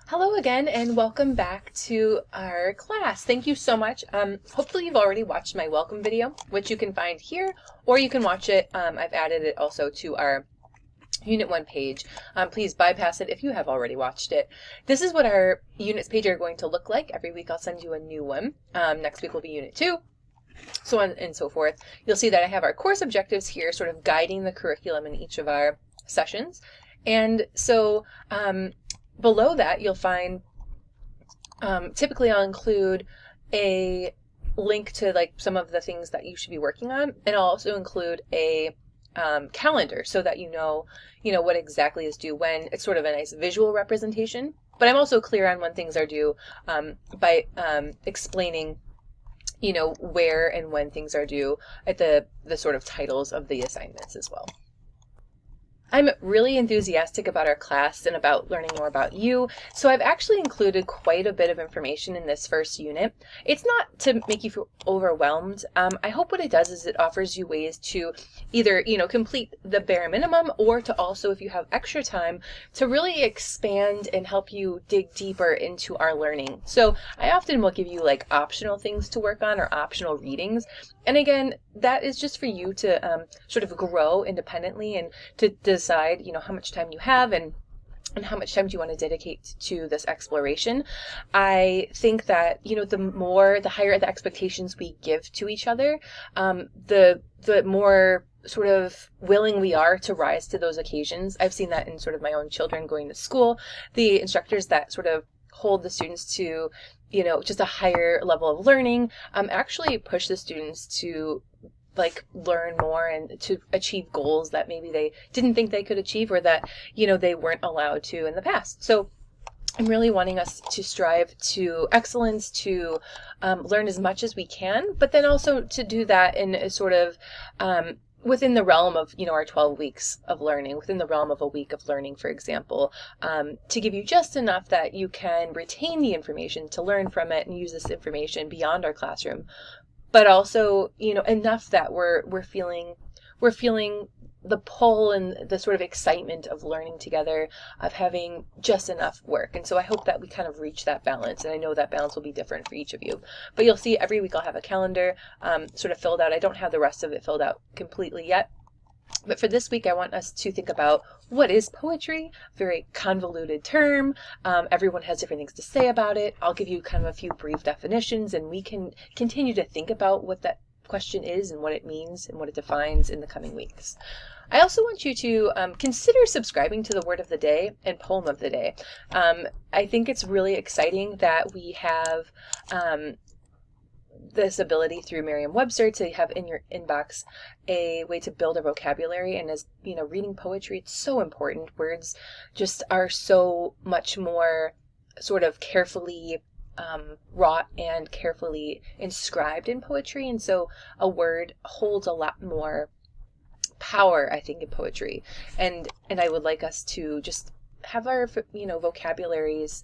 Hello again and welcome back to our class. Thank you so much. Hopefully you've already watched my welcome video, which you can find here, or you can watch it. I've added it also to our Unit 1 page. Please bypass it if you have already watched it. This is what our units page are going to look like. Every week I'll send you a new one. Next week will be Unit 2. So on and so forth. You'll see that I have our course objectives here, sort of guiding the curriculum in each of our sessions. And so below that, you'll find, typically I'll include a link to like some of the things that you should be working on, and I'll also include a calendar so that you know what exactly is due when. It's sort of a nice visual representation, but I'm also clear on when things are due by explaining where and when things are due at the sort of titles of the assignments as well. I'm really enthusiastic about our class and about learning more about you, so I've actually included quite a bit of information in this first unit. It's not to make you feel overwhelmed. I hope what it does is it offers you ways to either, complete the bare minimum, or to also, if you have extra time, to really expand and help you dig deeper into our learning. So I often will give you like optional things to work on or optional readings. And again, that is just for you to sort of grow independently and to decide, how much time you have and how much time do you want to dedicate to this exploration. I think that, the higher the expectations we give to each other, the more sort of willing we are to rise to those occasions. I've seen that in sort of my own children going to school. The instructors that sort of hold the students to just a higher level of learning, actually push the students to like learn more and to achieve goals that maybe they didn't think they could achieve, or that they weren't allowed to in the past. So I'm really wanting us to strive to excellence, to learn as much as we can, but then also to do that in a sort of within the realm of, our 12 weeks of learning, within the realm of a week of learning, for example, to give you just enough that you can retain the information, to learn from it and use this information beyond our classroom, but also, enough that we're feeling the pull and the sort of excitement of learning together, of having just enough work. And so I hope that we kind of reach that balance, and I know that balance will be different for each of you. But you'll see every week I'll have a calendar sort of filled out. I don't have the rest of it filled out completely yet. But for this week, I want us to think about what is poetry, very convoluted term. Everyone has different things to say about it. I'll give you kind of a few brief definitions, and we can continue to think about what that question is and what it means and what it defines in the coming weeks. I also want you to consider subscribing to the Word of the Day and Poem of the Day. I think it's really exciting that we have this ability through Merriam-Webster to have in your inbox a way to build a vocabulary. And as reading poetry, it's so important. Words just are so much more sort of carefully wrought and carefully inscribed in poetry, and so a word holds a lot more power, I think, in poetry. And I would like us to just have our vocabularies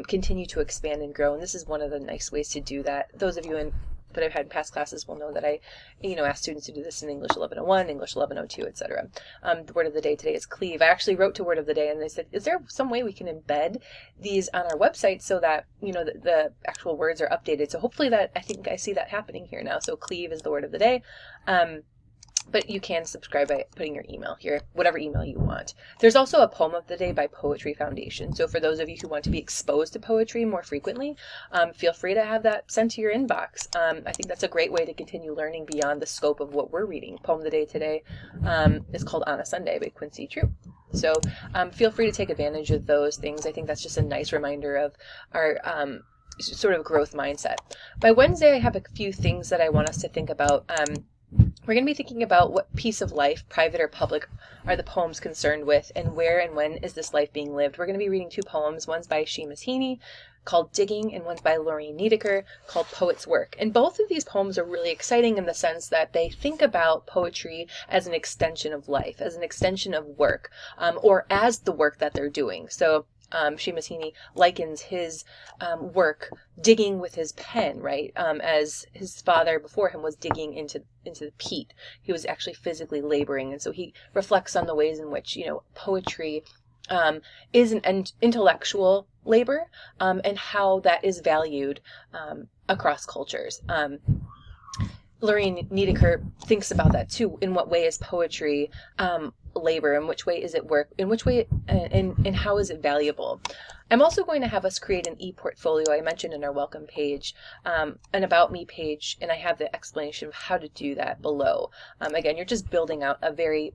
continue to expand and grow, and this is one of the nice ways to do that. Those of you that I've had in past classes will know that I ask students to do this in English 1101, English 1102, etc. The word of the day today is cleave. I actually wrote to Word of the Day and they said, is there some way we can embed these on our website so that the actual words are updated? So hopefully I think I see that happening here now. So cleave is the word of the day. But you can subscribe by putting your email here, whatever email you want. There's also a Poem of the Day by Poetry Foundation. So for those of you who want to be exposed to poetry more frequently, feel free to have that sent to your inbox. I think that's a great way to continue learning beyond the scope of what we're reading. Poem of the Day today is called On a Sunday by Quincy Troop. So feel free to take advantage of those things. I think that's just a nice reminder of our sort of growth mindset. By Wednesday, I have a few things that I want us to think about. We're going to be thinking about what piece of life, private or public, are the poems concerned with, and where and when is this life being lived. We're going to be reading two poems. One's by Seamus Heaney, called Digging, and one's by Lorraine Niedecker, called Poet's Work. And both of these poems are really exciting in the sense that they think about poetry as an extension of life, as an extension of work, or as the work that they're doing. So Seamus Heaney likens his work digging with his pen, right? As his father before him was digging into the peat. He was actually physically laboring. And so he reflects on the ways in which, poetry is an intellectual labor, and how that is valued across cultures. Lorraine Niedeker thinks about that too. In what way is poetry labor? In which way is it work? In which way, and how is it valuable? I'm also going to have us create an e-portfolio. I mentioned in our welcome page, an about me page, and I have the explanation of how to do that below. Again, you're just building out a very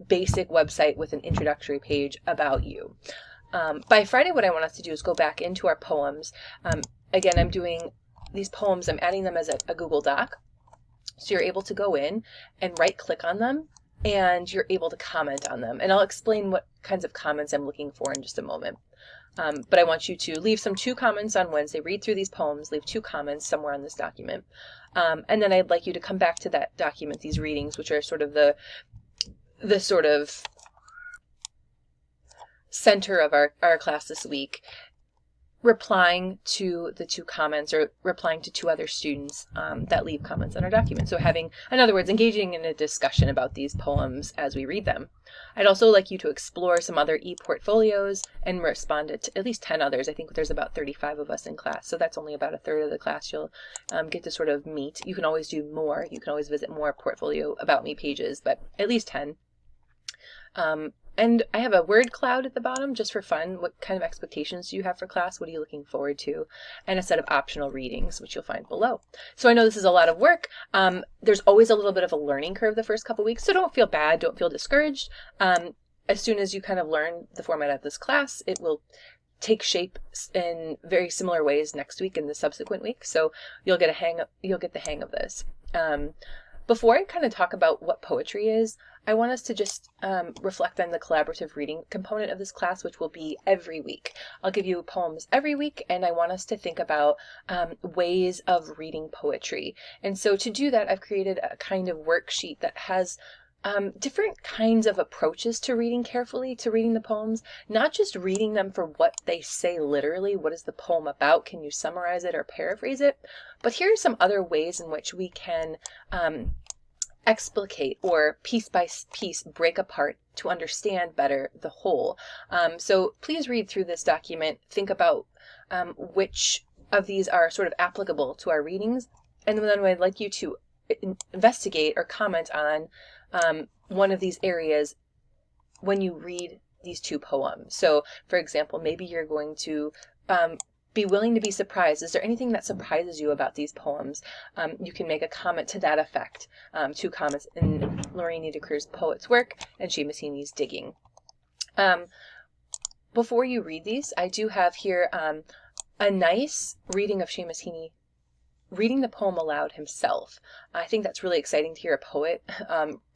basic website with an introductory page about you. By Friday, what I want us to do is go back into our poems. Again, I'm doing these poems, I'm adding them as a Google Doc. So you're able to go in and right click on them, and you're able to comment on them. And I'll explain what kinds of comments I'm looking for in just a moment. But I want you to leave 2 comments on Wednesday, read through these poems, leave 2 comments somewhere on this document. And then I'd like you to come back to that document, these readings, which are sort of the sort of center of our class this week, replying to the 2 comments or replying to 2 other students that leave comments on our document. So having, in other words, engaging in a discussion about these poems as we read them. I'd also like you to explore some other e-portfolios and respond to at least 10 others. I think there's about 35 of us in class, so that's only about a third of the class you'll get to sort of meet. You can always do more. You can always visit more portfolio about me pages, but at least 10. And I have a word cloud at the bottom just for fun. What kind of expectations do you have for class? What are you looking forward to? And a set of optional readings, which you'll find below. So I know this is a lot of work. There's always a little bit of a learning curve the first couple weeks, so don't feel bad, don't feel discouraged. As soon as you kind of learn the format of this class, it will take shape in very similar ways next week and the subsequent week. So you'll get the hang of this. Before I kind of talk about what poetry is, I want us to just reflect on the collaborative reading component of this class, which will be every week. I'll give you poems every week, and I want us to think about ways of reading poetry. And so to do that, I've created a kind of worksheet that has different kinds of approaches to reading carefully, to reading the poems, not just reading them for what they say literally, what is the poem about, can you summarize it or paraphrase it, but here are some other ways in which we can explicate or piece by piece break apart to understand better the whole. So please read through this document, think about which of these are sort of applicable to our readings, and then I'd like you to investigate or comment on one of these areas when you read these 2 poems. So for example, maybe you're going to be willing to be surprised. Is there anything that surprises you about these poems? You can make a comment to that effect. 2 comments in Lorraine Niedeker's Poet's Work and Seamus Heaney's Digging. Before you read these, I do have here a nice reading of Seamus Heaney reading the poem aloud himself. I think that's really exciting to hear a poet.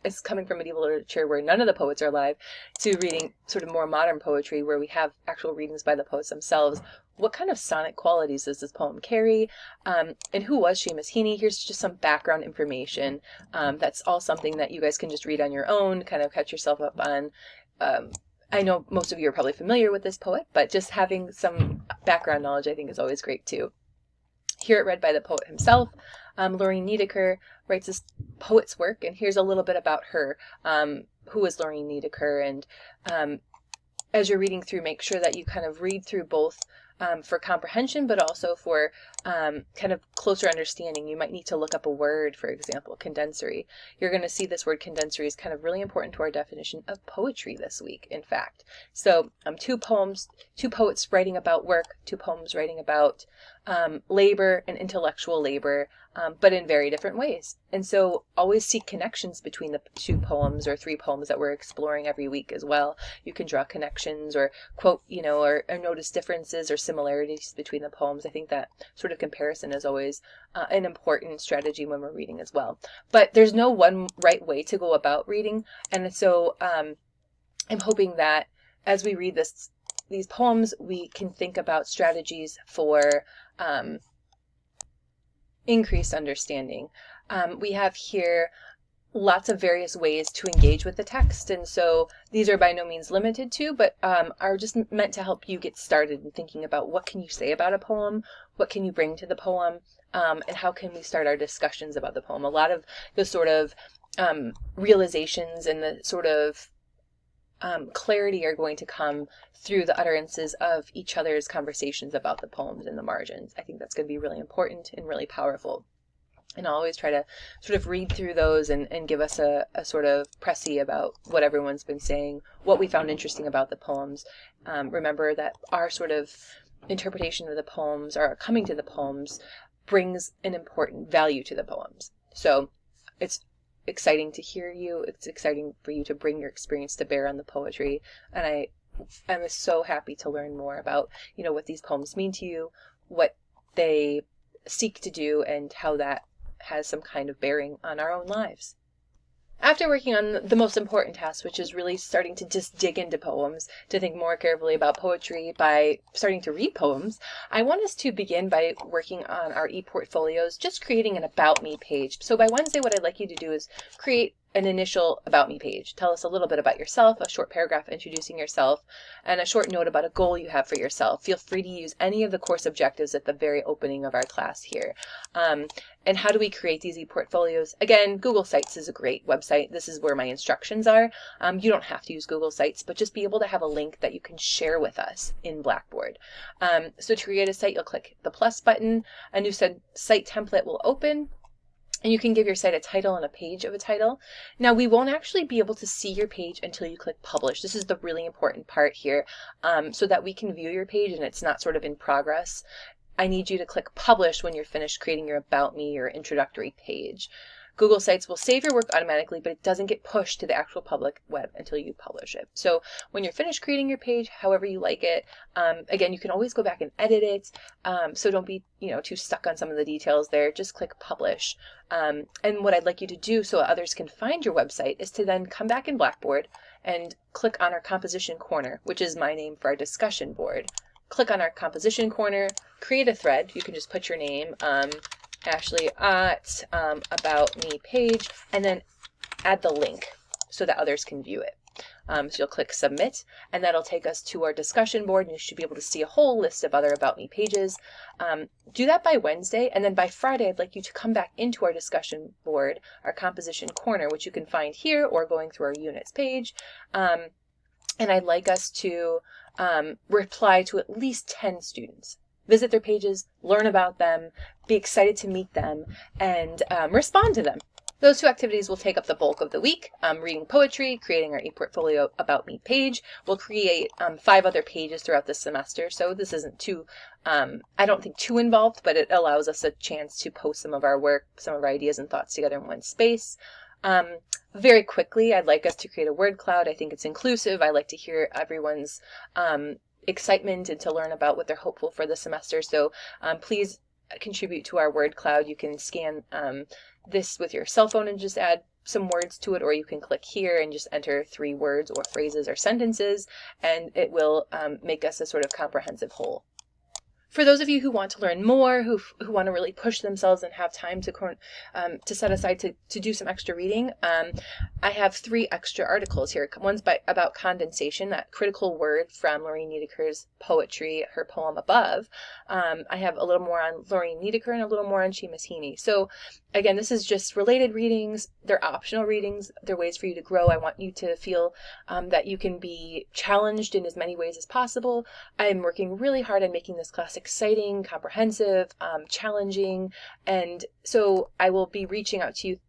It's coming from medieval literature where none of the poets are alive to reading sort of more modern poetry where we have actual readings by the poets themselves. What kind of sonic qualities does this poem carry? And who was Seamus Heaney? Here's just some background information. That's all something that you guys can just read on your own, kind of catch yourself up on. I know most of you are probably familiar with this poet, but just having some background knowledge I think is always great too. Hear it read by the poet himself. Lorraine Niedeker writes this Poet's Work, and here's a little bit about her. Who is Lorraine Niedeker? And as you're reading through, make sure that you kind of read through both for comprehension, but also for kind of closer understanding. You might need to look up a word, for example, condensory. You're going to see this word condensory is kind of really important to our definition of poetry this week, in fact. So 2 poems, 2 poets writing about work, 2 poems writing about labor and intellectual labor, but in very different ways. And so always seek connections between the 2 poems or 3 poems that we're exploring every week as well. You can draw connections or quote, or notice differences or similarities between the poems. I think that sort of comparison is always an important strategy when we're reading as well. But there's no one right way to go about reading. And so I'm hoping that as we read these poems, we can think about strategies for increased understanding. We have here lots of various ways to engage with the text, and so these are by no means limited to, but are just meant to help you get started in thinking about what can you say about a poem, what can you bring to the poem, and how can we start our discussions about the poem. A lot of the sort of realizations and the sort of clarity are going to come through the utterances of each other's conversations about the poems in the margins. I think that's going to be really important and really powerful. And I'll always try to sort of read through those and give us a sort of précis about what everyone's been saying, what we found interesting about the poems. Remember that our sort of interpretation of the poems, or coming to the poems, brings an important value to the poems. So it's exciting to hear you. It's exciting for you to bring your experience to bear on the poetry. And I'm so happy to learn more about, what these poems mean to you, what they seek to do, and how that has some kind of bearing on our own lives. After working on the most important task, which is really starting to just dig into poems, to think more carefully about poetry by starting to read poems, I want us to begin by working on our e-portfolios, just creating an About Me page. So by Wednesday, what I'd like you to do is create an initial About Me page. Tell us a little bit about yourself, a short paragraph introducing yourself, and a short note about a goal you have for yourself. Feel free to use any of the course objectives at the very opening of our class here. And how do we create these e-portfolios? Again, Google Sites is a great website. This is where my instructions are. You don't have to use Google Sites, but just be able to have a link that you can share with us in Blackboard. So to create a site, you'll click the plus button. A new site template will open. And you can give your site a title and a page of a title. Now, we won't actually be able to see your page until you click publish. This is the really important part here, so that we can view your page and it's not sort of in progress. I need you to click publish when you're finished creating your About Me or introductory page. Google Sites will save your work automatically, but it doesn't get pushed to the actual public web until you publish it. So when you're finished creating your page, however you like it, again, you can always go back and edit it. So don't be, too stuck on some of the details there. Just click publish. And what I'd like you to do so others can find your website is to then come back in Blackboard and click on our composition corner, which is my name for our discussion board. Click on our composition corner, create a thread. You can just put your name, Ashley at About Me page, and then add the link so that others can view it. So you'll click submit, and that'll take us to our discussion board, and you should be able to see a whole list of other About Me pages. Do that by Wednesday, and then by Friday, I'd like you to come back into our discussion board, our composition corner, which you can find here or going through our units page. And I'd like us to reply to at least 10 students. Visit their pages, learn about them, be excited to meet them, and respond to them. Those two activities will take up the bulk of the week. Reading poetry, creating our e-portfolio About Me page. We'll create 5 other pages throughout the semester, so this isn't too, I don't think too involved, but it allows us a chance to post some of our work, some of our ideas and thoughts together in one space. Very quickly, I'd like us to create a word cloud. I think it's inclusive. I like to hear everyone's excitement and to learn about what they're hopeful for the semester. So please contribute to our word cloud. You can scan this with your cell phone and just add some words to it, or you can click here and just enter 3 words or phrases or sentences, and it will make us a sort of comprehensive whole. For those of you who want to learn more, who want to really push themselves and have time to set aside to do some extra reading, I have 3 extra articles here. One's about condensation, that critical word from Lorraine Niedeker's poetry, her poem Above. I have a little more on Lorraine Niedeker and a little more on Seamus Heaney. So again, this is just related readings. They're optional readings. They're ways for you to grow. I want you to feel that you can be challenged in as many ways as possible. I'm working really hard on making this class exciting, comprehensive, challenging, and so I will be reaching out to you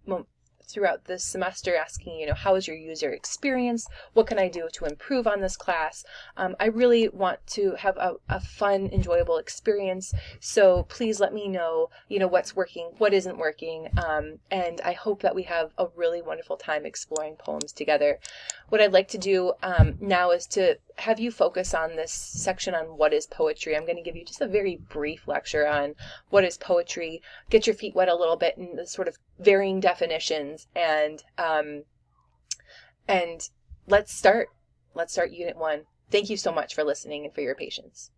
throughout this semester asking, how is your user experience? What can I do to improve on this class? I really want to have a fun, enjoyable experience. So please let me know, what's working, what isn't working. And I hope that we have a really wonderful time exploring poems together. What I'd like to do now is to have you focus on this section on what is poetry. I'm going to give you just a very brief lecture on what is poetry, get your feet wet a little bit in the sort of varying definitions, and let's start Unit 1. Thank you so much for listening and for your patience.